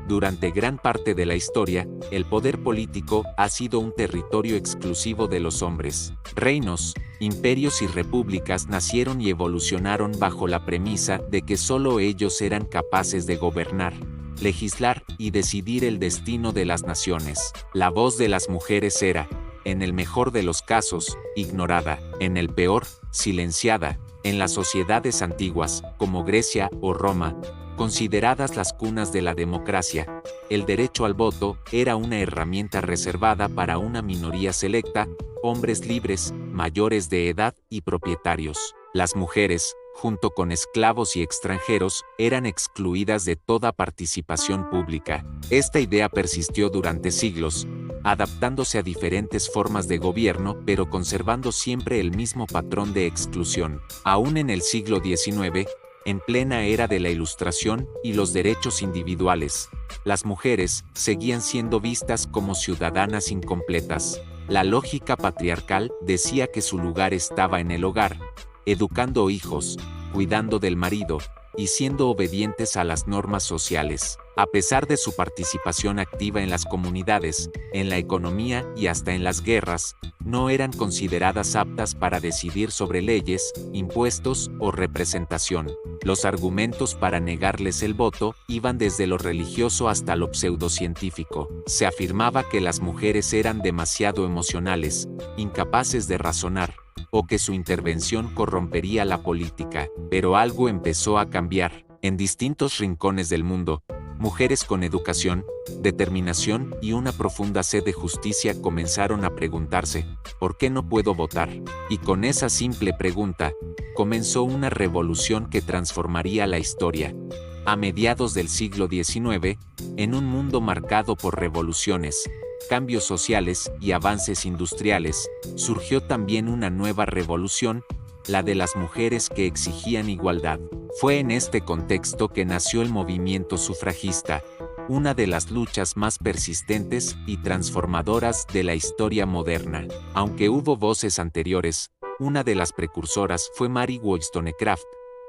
Durante gran parte de la historia, el poder político ha sido un territorio exclusivo de los hombres. Reinos, imperios y repúblicas nacieron y evolucionaron bajo la premisa de que solo ellos eran capaces de gobernar, legislar y decidir el destino de las naciones. La voz de las mujeres era, en el mejor de los casos, ignorada, en el peor, silenciada. En las sociedades antiguas, como Grecia o Roma, consideradas las cunas de la democracia, el derecho al voto era una herramienta reservada para una minoría selecta, hombres libres, mayores de edad y propietarios. Las mujeres, junto con esclavos y extranjeros, eran excluidas de toda participación pública. Esta idea persistió durante siglos, adaptándose a diferentes formas de gobierno, pero conservando siempre el mismo patrón de exclusión. Aún en el siglo XIX, en plena era de la Ilustración y los derechos individuales, las mujeres seguían siendo vistas como ciudadanas incompletas. La lógica patriarcal decía que su lugar estaba en el hogar, educando hijos, cuidando del marido, y siendo obedientes a las normas sociales. A pesar de su participación activa en las comunidades, en la economía y hasta en las guerras, no eran consideradas aptas para decidir sobre leyes, impuestos o representación. Los argumentos para negarles el voto iban desde lo religioso hasta lo pseudocientífico. Se afirmaba que las mujeres eran demasiado emocionales, incapaces de razonar, o que su intervención corrompería la política. Pero algo empezó a cambiar. En distintos rincones del mundo, mujeres con educación, determinación y una profunda sed de justicia comenzaron a preguntarse, ¿por qué no puedo votar? Y con esa simple pregunta, comenzó una revolución que transformaría la historia. A mediados del siglo XIX, en un mundo marcado por revoluciones, cambios sociales y avances industriales, surgió también una nueva revolución, la de las mujeres que exigían igualdad. Fue en este contexto que nació el movimiento sufragista, una de las luchas más persistentes y transformadoras de la historia moderna. Aunque hubo voces anteriores, una de las precursoras fue Mary Wollstonecraft,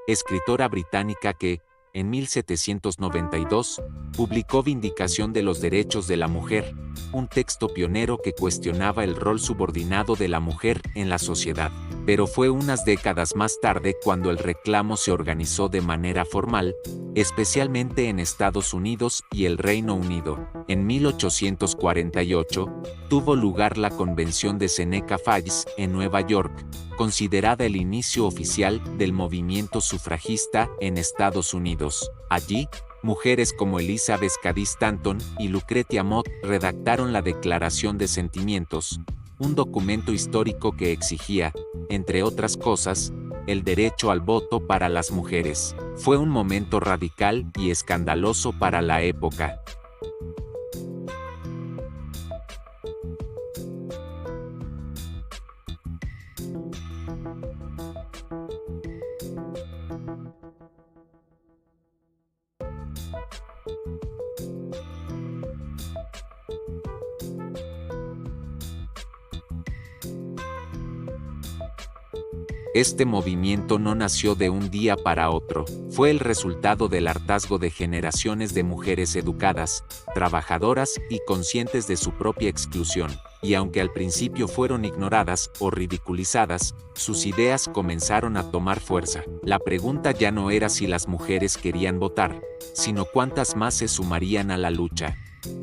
escritora británica que, en 1792, publicó Vindicación de los Derechos de la Mujer, un texto pionero que cuestionaba el rol subordinado de la mujer en la sociedad. Pero fue unas décadas más tarde cuando el reclamo se organizó de manera formal, especialmente en Estados Unidos y el Reino Unido. En 1848, tuvo lugar la Convención de Seneca Falls en Nueva York, considerada el inicio oficial del movimiento sufragista en Estados Unidos. Allí, mujeres como Elizabeth Cady Stanton y Lucretia Mott redactaron la Declaración de Sentimientos, un documento histórico que exigía, entre otras cosas, el derecho al voto para las mujeres. Fue un momento radical y escandaloso para la época. Este movimiento no nació de un día para otro, fue el resultado del hartazgo de generaciones de mujeres educadas, trabajadoras y conscientes de su propia exclusión, y aunque al principio fueron ignoradas o ridiculizadas, sus ideas comenzaron a tomar fuerza. La pregunta ya no era si las mujeres querían votar, sino cuántas más se sumarían a la lucha.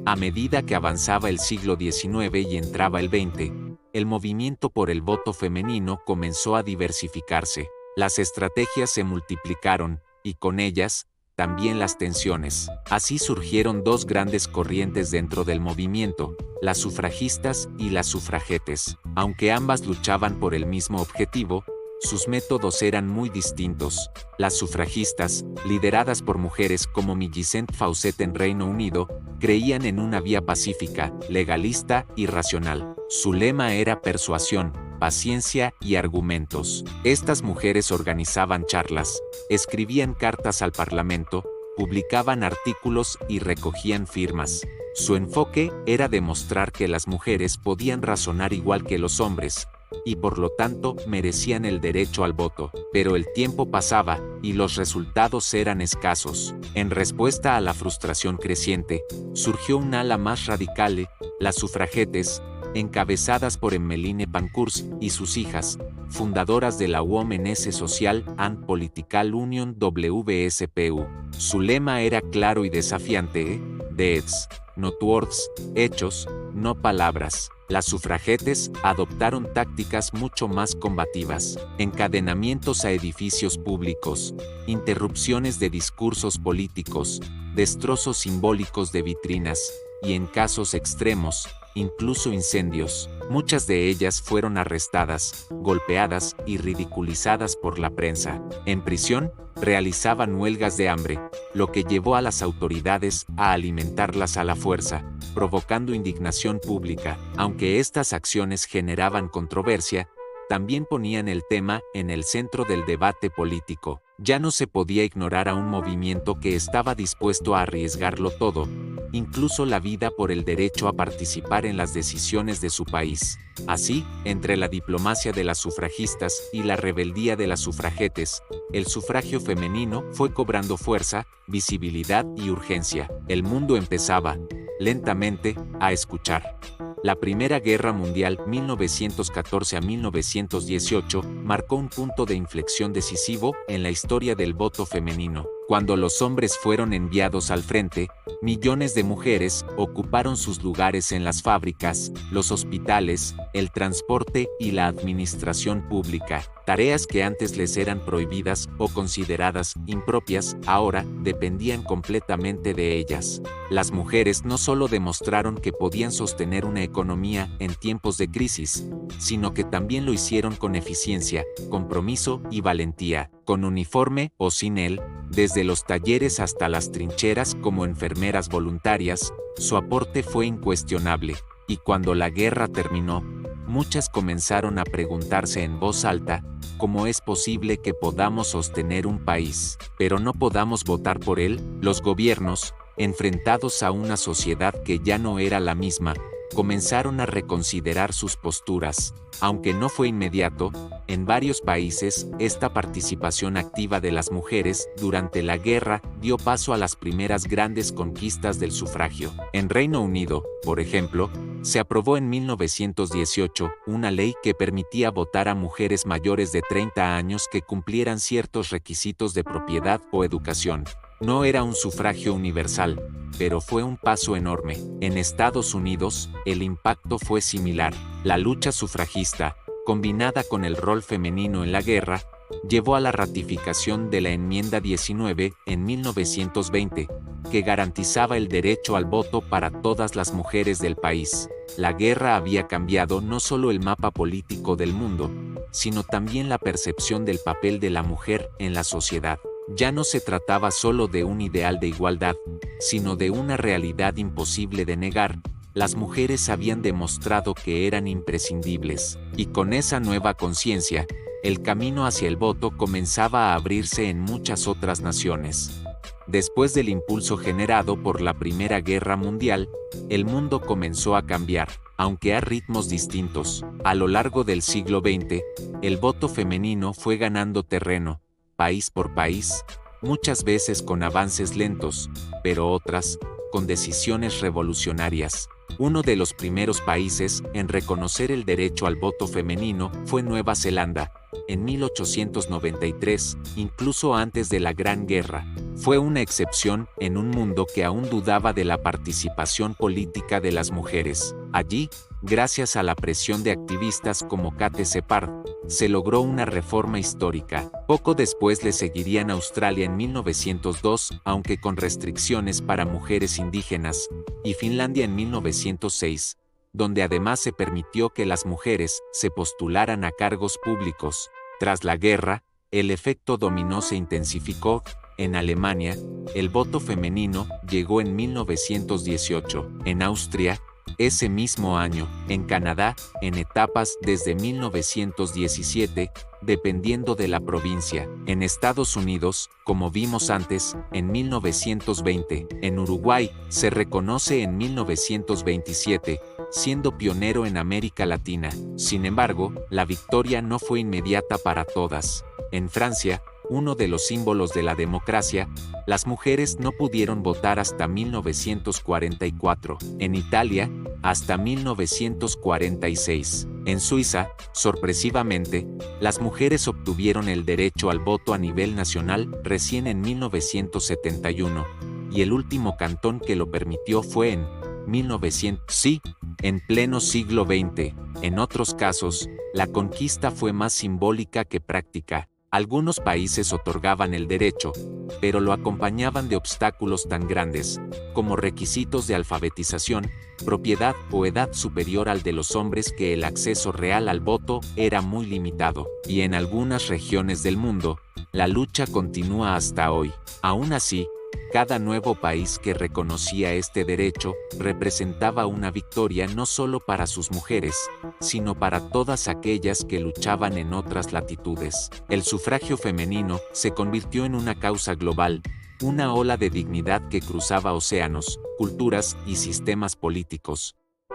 A medida que avanzaba el siglo XIX y entraba el XX, el movimiento por el voto femenino comenzó a diversificarse. Las estrategias se multiplicaron, y con ellas, también las tensiones. Así surgieron dos grandes corrientes dentro del movimiento, las sufragistas y las sufragetes. Aunque ambas luchaban por el mismo objetivo, sus métodos eran muy distintos. Las sufragistas, lideradas por mujeres como Millicent Fawcett en Reino Unido, creían en una vía pacífica, legalista y racional. Su lema era persuasión, paciencia y argumentos. Estas mujeres organizaban charlas, escribían cartas al Parlamento, publicaban artículos y recogían firmas. Su enfoque era demostrar que las mujeres podían razonar igual que los hombres, y por lo tanto merecían el derecho al voto. Pero el tiempo pasaba, y los resultados eran escasos. En respuesta a la frustración creciente, surgió un ala más radical, las sufragetes, encabezadas por Emmeline Pankhurst y sus hijas, fundadoras de la Women's Social and Political Union WSPU. Su lema era claro y desafiante: Deeds, not words, hechos, no palabras. Las sufragetes adoptaron tácticas mucho más combativas: encadenamientos a edificios públicos, interrupciones de discursos políticos, destrozos simbólicos de vitrinas, y en casos extremos, incluso incendios. Muchas de ellas fueron arrestadas, golpeadas y ridiculizadas por la prensa. En prisión, realizaban huelgas de hambre, lo que llevó a las autoridades a alimentarlas a la fuerza, provocando indignación pública. Aunque estas acciones generaban controversia, también ponían el tema en el centro del debate político. Ya no se podía ignorar a un movimiento que estaba dispuesto a arriesgarlo todo, incluso la vida, por el derecho a participar en las decisiones de su país. Así, entre la diplomacia de las sufragistas y la rebeldía de las sufragetes, el sufragio femenino fue cobrando fuerza, visibilidad y urgencia. El mundo empezaba, lentamente, a escuchar. La Primera Guerra Mundial, 1914 a 1918, marcó un punto de inflexión decisivo en la historia del voto femenino. Cuando los hombres fueron enviados al frente, millones de mujeres ocuparon sus lugares en las fábricas, los hospitales, el transporte y la administración pública. Tareas que antes les eran prohibidas o consideradas impropias, ahora dependían completamente de ellas. Las mujeres no solo demostraron que podían sostener una economía en tiempos de crisis, sino que también lo hicieron con eficiencia, compromiso y valentía, con uniforme o sin él, desde los talleres hasta las trincheras como enfermeras voluntarias. Su aporte fue incuestionable, y cuando la guerra terminó, muchas comenzaron a preguntarse en voz alta: ¿cómo es posible que podamos sostener un país, pero no podamos votar por él? Los gobiernos, enfrentados a una sociedad que ya no era la misma, comenzaron a reconsiderar sus posturas. Aunque no fue inmediato, en varios países, esta participación activa de las mujeres durante la guerra dio paso a las primeras grandes conquistas del sufragio. En Reino Unido, por ejemplo, se aprobó en 1918 una ley que permitía votar a mujeres mayores de 30 años que cumplieran ciertos requisitos de propiedad o educación. No era un sufragio universal, pero fue un paso enorme. En Estados Unidos, el impacto fue similar. La lucha sufragista, combinada con el rol femenino en la guerra, llevó a la ratificación de la Enmienda 19 en 1920, que garantizaba el derecho al voto para todas las mujeres del país. La guerra había cambiado no solo el mapa político del mundo, sino también la percepción del papel de la mujer en la sociedad. Ya no se trataba solo de un ideal de igualdad, sino de una realidad imposible de negar. Las mujeres habían demostrado que eran imprescindibles, y con esa nueva conciencia, el camino hacia el voto comenzaba a abrirse en muchas otras naciones. Después del impulso generado por la Primera Guerra Mundial, el mundo comenzó a cambiar, aunque a ritmos distintos. A lo largo del siglo XX, el voto femenino fue ganando terreno, país por país, muchas veces con avances lentos, pero otras, con decisiones revolucionarias. Uno de los primeros países en reconocer el derecho al voto femenino fue Nueva Zelanda, en 1893, incluso antes de la Gran Guerra. Fue una excepción en un mundo que aún dudaba de la participación política de las mujeres. Allí, gracias a la presión de activistas como Kate Shepard, se logró una reforma histórica. Poco después le seguirían Australia en 1902, aunque con restricciones para mujeres indígenas, y Finlandia en 1906, donde además se permitió que las mujeres se postularan a cargos públicos. Tras la guerra, el efecto dominó se intensificó. En Alemania, el voto femenino llegó en 1918. En Austria, ese mismo año. En Canadá, en etapas desde 1917, dependiendo de la provincia. En Estados Unidos, como vimos antes, en 1920. En Uruguay, se reconoce en 1927, siendo pionero en América Latina. Sin embargo, la victoria no fue inmediata para todas. En Francia, uno de los símbolos de la democracia, las mujeres no pudieron votar hasta 1944. En Italia, hasta 1946. En Suiza, sorpresivamente, las mujeres obtuvieron el derecho al voto a nivel nacional recién en 1971, y el último cantón que lo permitió fue en 1900. Sí, en pleno siglo XX. En otros casos, la conquista fue más simbólica que práctica. Algunos países otorgaban el derecho, pero lo acompañaban de obstáculos tan grandes, como requisitos de alfabetización, propiedad o edad superior al de los hombres, que el acceso real al voto era muy limitado. Y en algunas regiones del mundo, la lucha continúa hasta hoy. Aún así, cada nuevo país que reconocía este derecho representaba una victoria no solo para sus mujeres, sino para todas aquellas que luchaban en otras latitudes. El sufragio femenino se convirtió en una causa global, una ola de dignidad que cruzaba océanos, culturas y sistemas políticos.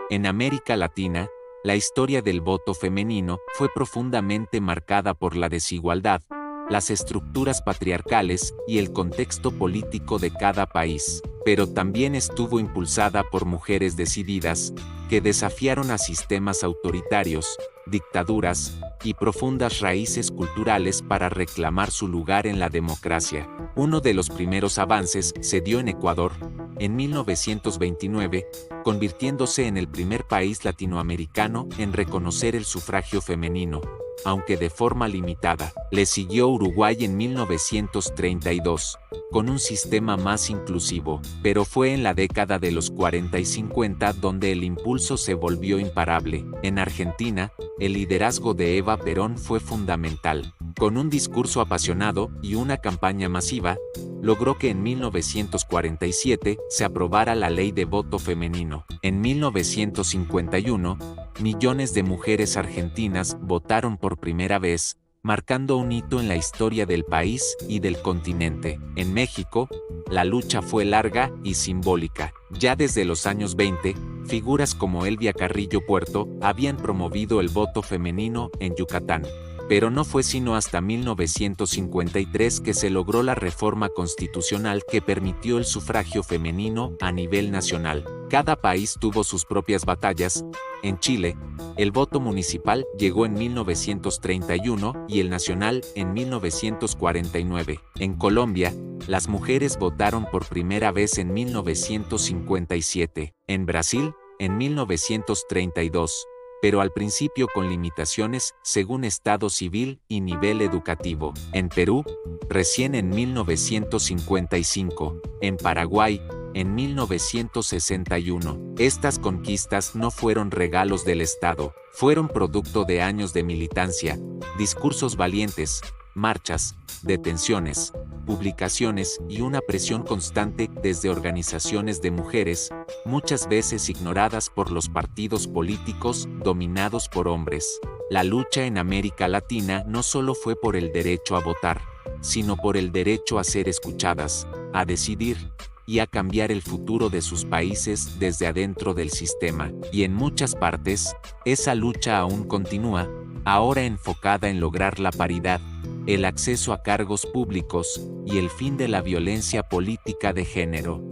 En América Latina, la historia del voto femenino fue profundamente marcada por la desigualdad, las estructuras patriarcales y el contexto político de cada país, pero también estuvo impulsada por mujeres decididas, que desafiaron a sistemas autoritarios, dictaduras y profundas raíces culturales para reclamar su lugar en la democracia. Uno de los primeros avances se dio en Ecuador, en 1929, convirtiéndose en el primer país latinoamericano en reconocer el sufragio femenino, aunque de forma limitada. Le siguió Uruguay en 1932, con un sistema más inclusivo, pero fue en la década de los 40 y 50 donde el impulso se volvió imparable. En Argentina, el liderazgo de Eva Perón fue fundamental. Con un discurso apasionado y una campaña masiva, logró que en 1947 se aprobara la ley de voto femenino. En 1951, millones de mujeres argentinas votaron por primera vez, marcando un hito en la historia del país y del continente. En México, la lucha fue larga y simbólica. Ya desde los años 20, figuras como Elvia Carrillo Puerto habían promovido el voto femenino en Yucatán. Pero no fue sino hasta 1953 que se logró la reforma constitucional que permitió el sufragio femenino a nivel nacional. Cada país tuvo sus propias batallas. En Chile, el voto municipal llegó en 1931 y el nacional en 1949. En Colombia, las mujeres votaron por primera vez en 1957. En Brasil, en 1932. Pero al principio con limitaciones según estado civil y nivel educativo. En Perú, recién en 1955. En Paraguay, en 1961. Estas conquistas no fueron regalos del Estado, fueron producto de años de militancia, discursos valientes, marchas, detenciones, publicaciones y una presión constante desde organizaciones de mujeres, muchas veces ignoradas por los partidos políticos dominados por hombres. La lucha en América Latina no solo fue por el derecho a votar, sino por el derecho a ser escuchadas, a decidir y a cambiar el futuro de sus países desde adentro del sistema. Y en muchas partes, esa lucha aún continúa, ahora enfocada en lograr la paridad, el acceso a cargos públicos y el fin de la violencia política de género.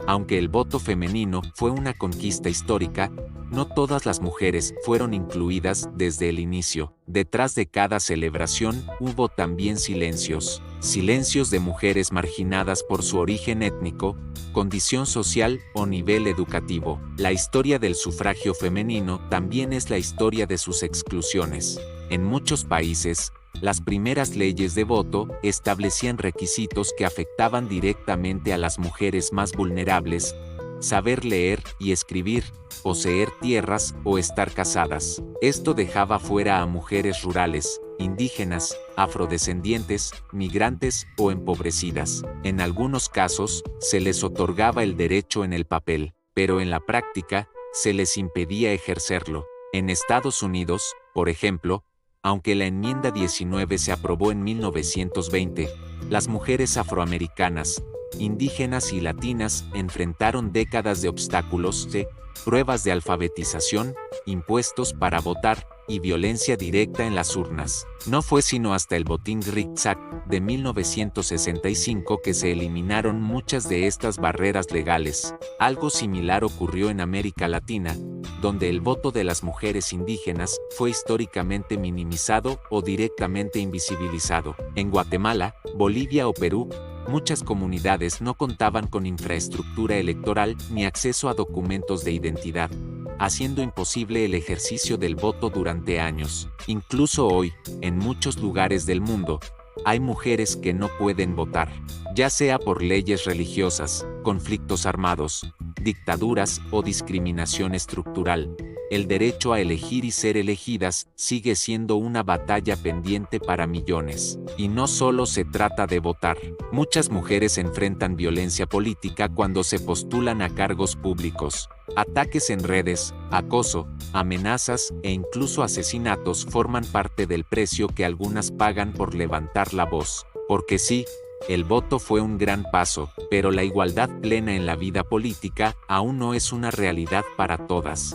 Aunque el voto femenino fue una conquista histórica, no todas las mujeres fueron incluidas desde el inicio. Detrás de cada celebración hubo también silencios. Silencios de mujeres marginadas por su origen étnico, condición social o nivel educativo. La historia del sufragio femenino también es la historia de sus exclusiones. En muchos países, las primeras leyes de voto establecían requisitos que afectaban directamente a las mujeres más vulnerables: saber leer y escribir, poseer tierras o estar casadas. Esto dejaba fuera a mujeres rurales, indígenas, afrodescendientes, migrantes o empobrecidas. En algunos casos, se les otorgaba el derecho en el papel, pero en la práctica, se les impedía ejercerlo. En Estados Unidos, por ejemplo, aunque la enmienda 19 se aprobó en 1920, las mujeres afroamericanas, indígenas y latinas enfrentaron décadas de obstáculos, pruebas de alfabetización, impuestos para votar, y violencia directa en las urnas. No fue sino hasta el botín Riksak de 1965 que se eliminaron muchas de estas barreras legales. Algo similar ocurrió en América Latina, donde el voto de las mujeres indígenas fue históricamente minimizado o directamente invisibilizado. En Guatemala, Bolivia o Perú, muchas comunidades no contaban con infraestructura electoral ni acceso a documentos de identidad, haciendo imposible el ejercicio del voto durante años. Incluso hoy, en muchos lugares del mundo, hay mujeres que no pueden votar, ya sea por leyes religiosas, conflictos armados, dictaduras o discriminación estructural. El derecho a elegir y ser elegidas sigue siendo una batalla pendiente para millones. Y no solo se trata de votar. Muchas mujeres enfrentan violencia política cuando se postulan a cargos públicos. Ataques en redes, acoso, amenazas e incluso asesinatos forman parte del precio que algunas pagan por levantar la voz. Porque sí, el voto fue un gran paso, pero la igualdad plena en la vida política aún no es una realidad para todas.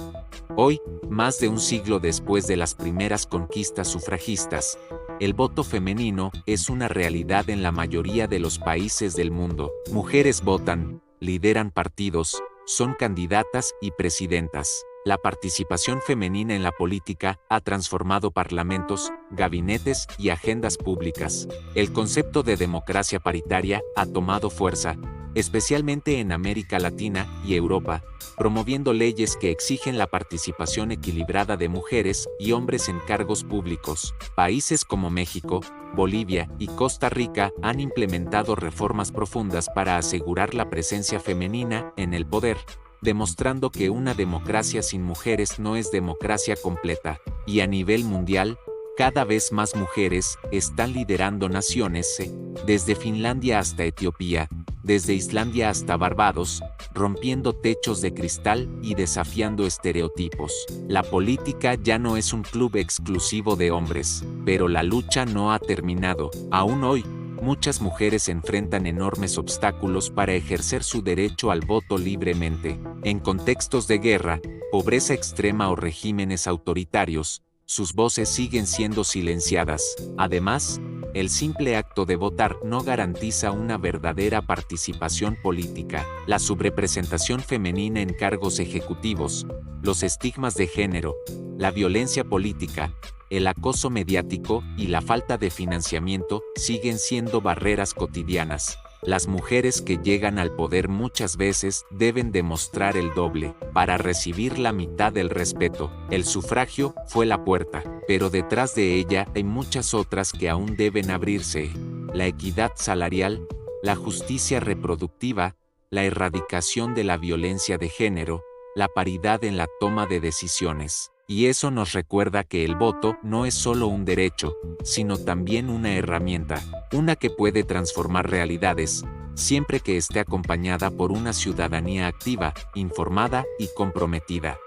Hoy, más de un siglo después de las primeras conquistas sufragistas, el voto femenino es una realidad en la mayoría de los países del mundo. Mujeres votan, lideran partidos, son candidatas y presidentas. La participación femenina en la política ha transformado parlamentos, gabinetes y agendas públicas. El concepto de democracia paritaria ha tomado fuerza, especialmente en América Latina y Europa, promoviendo leyes que exigen la participación equilibrada de mujeres y hombres en cargos públicos. Países como México, Bolivia y Costa Rica han implementado reformas profundas para asegurar la presencia femenina en el poder, demostrando que una democracia sin mujeres no es democracia completa. Y a nivel mundial, cada vez más mujeres están liderando naciones, desde Finlandia hasta Etiopía, desde Islandia hasta Barbados, rompiendo techos de cristal y desafiando estereotipos. La política ya no es un club exclusivo de hombres, pero la lucha no ha terminado. Aún hoy, muchas mujeres enfrentan enormes obstáculos para ejercer su derecho al voto libremente. En contextos de guerra, pobreza extrema o regímenes autoritarios, sus voces siguen siendo silenciadas. Además, el simple acto de votar no garantiza una verdadera participación política. La subrepresentación femenina en cargos ejecutivos, los estigmas de género, la violencia política, el acoso mediático y la falta de financiamiento siguen siendo barreras cotidianas. Las mujeres que llegan al poder muchas veces deben demostrar el doble para recibir la mitad del respeto. El sufragio fue la puerta, pero detrás de ella hay muchas otras que aún deben abrirse. La equidad salarial, la justicia reproductiva, la erradicación de la violencia de género, la paridad en la toma de decisiones. Y eso nos recuerda que el voto no es solo un derecho, sino también una herramienta, una que puede transformar realidades, siempre que esté acompañada por una ciudadanía activa, informada y comprometida.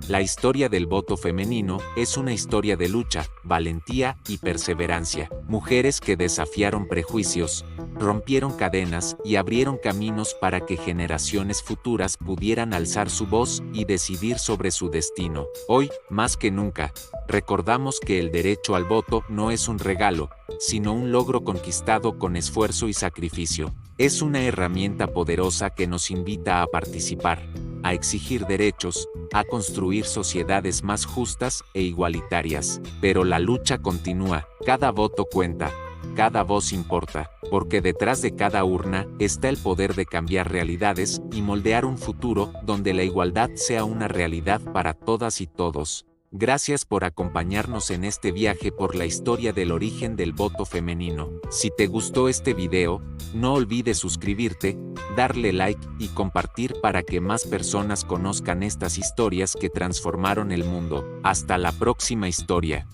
La historia del voto femenino es una historia de lucha, valentía y perseverancia. Mujeres que desafiaron prejuicios, rompieron cadenas y abrieron caminos para que generaciones futuras pudieran alzar su voz y decidir sobre su destino. Hoy, más que nunca, recordamos que el derecho al voto no es un regalo, sino un logro conquistado con esfuerzo y sacrificio. Es una herramienta poderosa que nos invita a participar, a exigir derechos, a construir sociedades más justas e igualitarias. Pero la lucha continúa, cada voto cuenta, cada voz importa, porque detrás de cada urna está el poder de cambiar realidades y moldear un futuro donde la igualdad sea una realidad para todas y todos. Gracias por acompañarnos en este viaje por la historia del origen del voto femenino. Si te gustó este video, no olvides suscribirte, darle like y compartir para que más personas conozcan estas historias que transformaron el mundo. Hasta la próxima historia.